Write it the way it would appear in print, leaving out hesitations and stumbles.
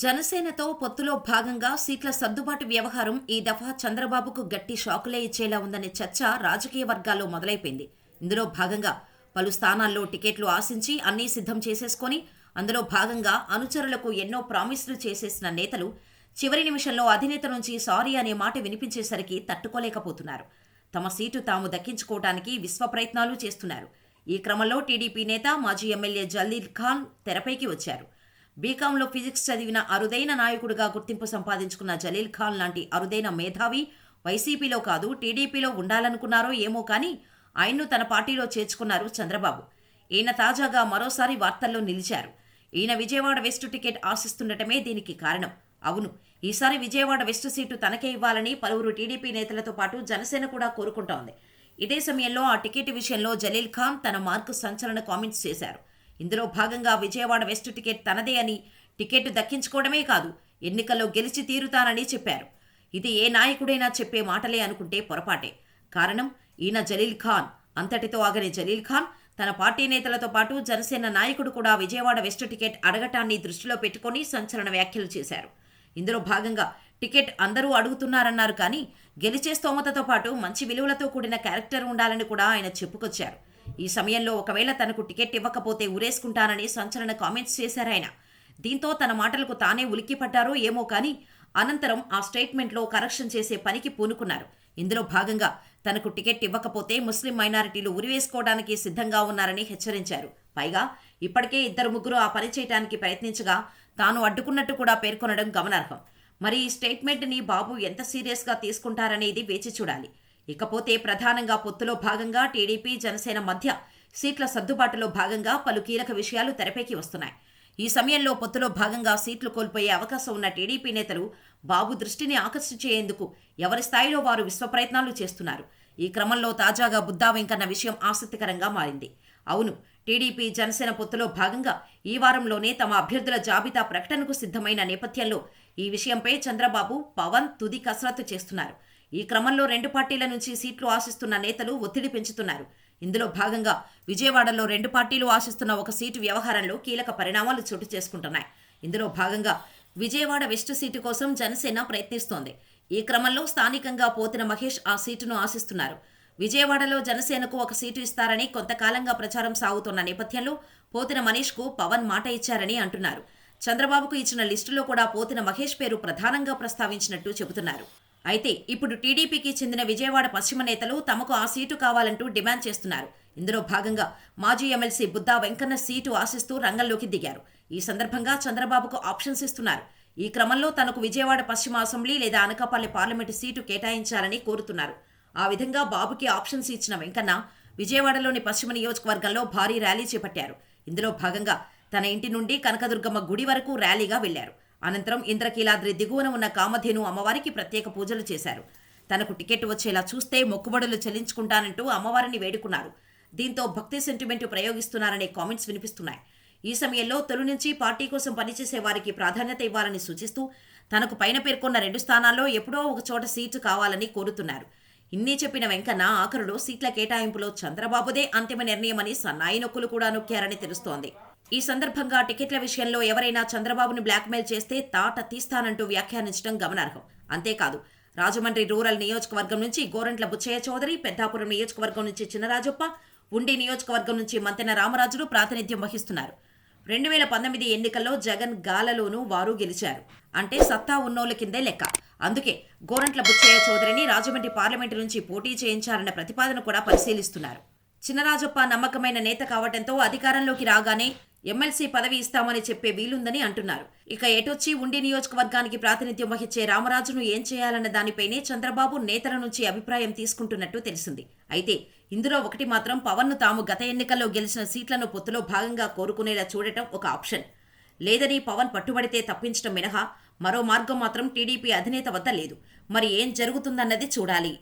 జనసేనతో పొత్తులో భాగంగా సీట్ల సర్దుబాటు వ్యవహారం ఈ దఫా చంద్రబాబుకు గట్టి షాకులే ఇచ్చేలా ఉందనే చర్చ రాజకీయ వర్గాల్లో మొదలైపోయింది. ఇందులో భాగంగా పలు స్థానాల్లో టికెట్లు ఆశించి అన్నీ సిద్ధం చేసేసుకొని అందులో భాగంగా అనుచరులకు ఎన్నో ప్రామిస్లు చేసేసిన నేతలు చివరి నిమిషంలో అధినేత నుంచి సారీ అనే మాట వినిపించేసరికి తట్టుకోలేకపోతున్నారు. తమ సీటు తాము దక్కించుకోవడానికి విశ్వ ప్రయత్నాలు చేస్తున్నారు. ఈ క్రమంలో టీడీపీ నేత మాజీ ఎమ్మెల్యే జలీల్ ఖాన్ తెరపైకి వచ్చారు. బీకాంలో ఫిజిక్స్ చదివిన అరుదైన నాయకుడిగా గుర్తింపు సంపాదించుకున్న జలీల్ ఖాన్ లాంటి అరుదైన మేధావి వైసీపీలో కాదు టీడీపీలో ఉండాలనుకున్నారో ఏమో కానీ ఆయన్ను తన పార్టీలో చేర్చుకున్నారు చంద్రబాబు. ఈయన తాజాగా మరోసారి వార్తల్లో నిలిచారు. ఈయన విజయవాడ వెస్టు టికెట్ ఆశిస్తుండటమే దీనికి కారణం. అవును, ఈసారి విజయవాడ వెస్టు సీటు తనకే ఇవ్వాలని పలువురు టీడీపీ నేతలతో పాటు జనసేన కూడా కోరుకుంటోంది. ఇదే సమయంలో ఆ టికెట్ విషయంలో జలీల్ ఖాన్ తన మార్కు సంచలన కామెంట్స్ చేశారు. ఇందులో భాగంగా విజయవాడ వెస్టు టికెట్ తనదే అని, టికెట్ దక్కించుకోవడమే కాదు ఎన్నికల్లో గెలిచి తీరుతానని చెప్పారు. ఇది ఏ నాయకుడైనా చెప్పే మాటలే అనుకుంటే పొరపాటే. కారణం ఈయన జలీల్ ఖాన్. అంతటితో ఆగని జలీల్ ఖాన్ తన పార్టీ నేతలతో పాటు జనసేన నాయకుడు కూడా విజయవాడ వెస్టు టికెట్ అడగటాన్ని దృష్టిలో పెట్టుకుని సంచలన వ్యాఖ్యలు చేశారు. ఇందులో భాగంగా టికెట్ అందరూ అడుగుతున్నారన్నారు కానీ గెలిచే స్తోమతతో పాటు మంచి విలువలతో కూడిన క్యారెక్టర్ ఉండాలని కూడా ఆయన చెప్పుకొచ్చారు. ఈ సమయంలో ఒకవేళ తనకు టికెట్ ఇవ్వకపోతే ఊరేసుకుంటానని సంచలన కామెంట్స్ చేశారాయన. దీంతో తన మాటలకు తానే ఉలిక్కిపడ్డారో ఏమో కానీ అనంతరం ఆ స్టేట్మెంట్లో కరెక్షన్ చేసే పనికి పూనుకున్నారు. ఇందులో భాగంగా తనకు టికెట్ ఇవ్వకపోతే ముస్లిం మైనారిటీలు ఉరివేసుకోవడానికి సిద్ధంగా ఉన్నారని హెచ్చరించారు. పైగా ఇప్పటికే ఇద్దరు ముగ్గురు ఆ పని చేయడానికి ప్రయత్నించగా తాను అడ్డుకున్నట్టు కూడా పేర్కొనడం గమనార్హం. మరి ఈ స్టేట్మెంట్ని బాబు ఎంత సీరియస్గా తీసుకుంటారనేది వేచి చూడాలి. ఇకపోతే ప్రధానంగా పొత్తులో భాగంగా టీడీపీ జనసేన మధ్య సీట్ల సర్దుబాటులో భాగంగా పలు కీలక విషయాలు తెరపైకి వస్తున్నాయి. ఈ సమయంలో పొత్తులో భాగంగా సీట్లు కోల్పోయే అవకాశం ఉన్న టీడీపీ నేతలు బాబు దృష్టిని ఆకర్షించేందుకు ఎవరి స్థాయిలో వారు విశ్వ ప్రయత్నాలు చేస్తున్నారు. ఈ క్రమంలో తాజాగా బుద్దా వెంకన్న విషయం ఆసక్తికరంగా మారింది. అవును, టీడీపీ జనసేన పొత్తులో భాగంగా ఈ వారంలోనే తమ అభ్యర్థుల జాబితా ప్రకటనకు సిద్ధమైన నేపథ్యంలో ఈ విషయంపై చంద్రబాబు, పవన్ తుది కసరత్తు చేస్తున్నారు. ఈ క్రమంలో రెండు పార్టీల నుంచి సీట్లు ఆశిస్తున్న నేతలు ఒత్తిడి పెంచుతున్నారు. ఇందులో భాగంగా విజయవాడలో రెండు పార్టీలు ఆశిస్తున్న ఒక సీటు వ్యవహారంలో కీలక పరిణామాలు చోటు చేసుకుంటున్నాయి. ఇందులో భాగంగా విజయవాడ వెస్టు సీటు కోసం జనసేన ప్రయత్నిస్తోంది. ఈ క్రమంలో స్థానికంగా పోతిన మహేష్ ఆ సీటును ఆశిస్తున్నారు. విజయవాడలో జనసేనకు ఒక సీటు ఇస్తారని కొంతకాలంగా ప్రచారం సాగుతున్న నేపథ్యంలో పోతిన మనీష్కు పవన్ మాట ఇచ్చారని అంటున్నారు. చంద్రబాబుకు ఇచ్చిన లిస్టులో కూడా పోతిన మహేష్ పేరు ప్రధానంగా ప్రస్తావించినట్టు చెబుతున్నారు. అయితే ఇప్పుడు టీడీపీకి చెందిన విజయవాడ పశ్చిమ నేతలు తమకు ఆ సీటు కావాలంటూ డిమాండ్ చేస్తున్నారు. ఇందులో భాగంగా మాజీ ఎమ్మెల్సీ బుద్దా వెంకన్న సీటు ఆశిస్తూ రంగంలోకి దిగారు. ఈ సందర్భంగా చంద్రబాబుకు ఆప్షన్స్ ఇస్తున్నారు. ఈ క్రమంలో తనకు విజయవాడ పశ్చిమ అసెంబ్లీ లేదా అనకాపల్లి పార్లమెంటు సీటు కేటాయించాలని కోరుతున్నారు. ఆ విధంగా బాబుకి ఆప్షన్స్ ఇచ్చిన వెంకన్న విజయవాడలోని పశ్చిమ నియోజకవర్గంలో భారీ ర్యాలీ చేపట్టారు. ఇందులో భాగంగా తన ఇంటి నుండి కనకదుర్గమ్మ గుడి వరకు ర్యాలీగా వెళ్లారు. అనంతరం ఇంద్రకీలాద్రి దిగువన ఉన్న కామధేను అమ్మవారికి ప్రత్యేక పూజలు చేశారు. తనకు టికెట్ వచ్చేలా చూస్తే మొక్కుబడులు చెల్లించుకుంటానంటూ అమ్మవారిని వేడుకున్నారు. దీంతో భక్తి సెంటిమెంట్ ప్రయోగిస్తున్నారనే కామెంట్స్ వినిపిస్తున్నాయి. ఈ సమయంలో తొలి నుంచి పార్టీ కోసం పనిచేసే వారికి ప్రాధాన్యత ఇవ్వాలని సూచిస్తూ తనకు పైన పేర్కొన్న రెండు స్థానాల్లో ఎప్పుడో ఒక చోట సీటు కావాలని కోరుతున్నారు. ఇన్ని చెప్పిన వెంకన్న ఆఖరులో సీట్ల కేటాయింపులో చంద్రబాబుదే అంతిమ నిర్ణయమని సన్నాయి నొక్కులు కూడా నొక్కారని తెలుస్తోంది. ఈ సందర్భంగా టికెట్ల విషయంలో ఎవరైనా చంద్రబాబును బ్లాక్మెయిల్ చేస్తే తాట తీస్తానంటూ వ్యాఖ్యానించడం గమనార్హం. అంతేకాదు, రాజమండ్రి రూరల్ నియోజకవర్గం నుంచి గోరంట్ల బుచ్చయ్య చౌదరి, పెద్దాపురం నియోజకవర్గం నుంచి చినరాజప్ప, ఉండి నియోజకవర్గం నుంచి మంతెన రామరాజులు ప్రాతినిధ్యం వహిస్తున్నారు. 2019 ఎన్నికల్లో జగన్ గాలలోనూ వారు గెలిచారు. అంటే సత్తా ఉన్నోళ్ల కిందే లెక్క. అందుకే గోరంట్ల బుచ్చయ్య చౌదరిని రాజమండ్రి పార్లమెంటు నుంచి పోటీ చేయించాలన్న ప్రతిపాదన కూడా పరిశీలిస్తున్నారు. చినరాజప్ప నమ్మకమైన నేత కావడంతో అధికారంలోకి రాగానే ఎమ్మెల్సీ పదవి ఇస్తామని చెప్పే వీలుందని అంటున్నారు. ఇక ఎటొచ్చి ఉండి నియోజకవర్గానికి ప్రాతినిధ్యం వహించే రామరాజును ఏం చేయాలన్న దానిపైనే చంద్రబాబు నేతల నుంచి అభిప్రాయం తీసుకుంటున్నట్టు తెలిసింది. అయితే ఇందులో ఒకటి మాత్రం పవన్ను తాము గత ఎన్నికల్లో గెలిచిన సీట్లను పొత్తులో భాగంగా కోరుకునేలా చూడటం ఒక ఆప్షన్. లేదని పవన్ పట్టుబడితే తప్పించడం మినహా మరో మార్గం మాత్రం టీడీపీ అధినేత వద్ద లేదు. మరి ఏం జరుగుతుందన్నది చూడాలి.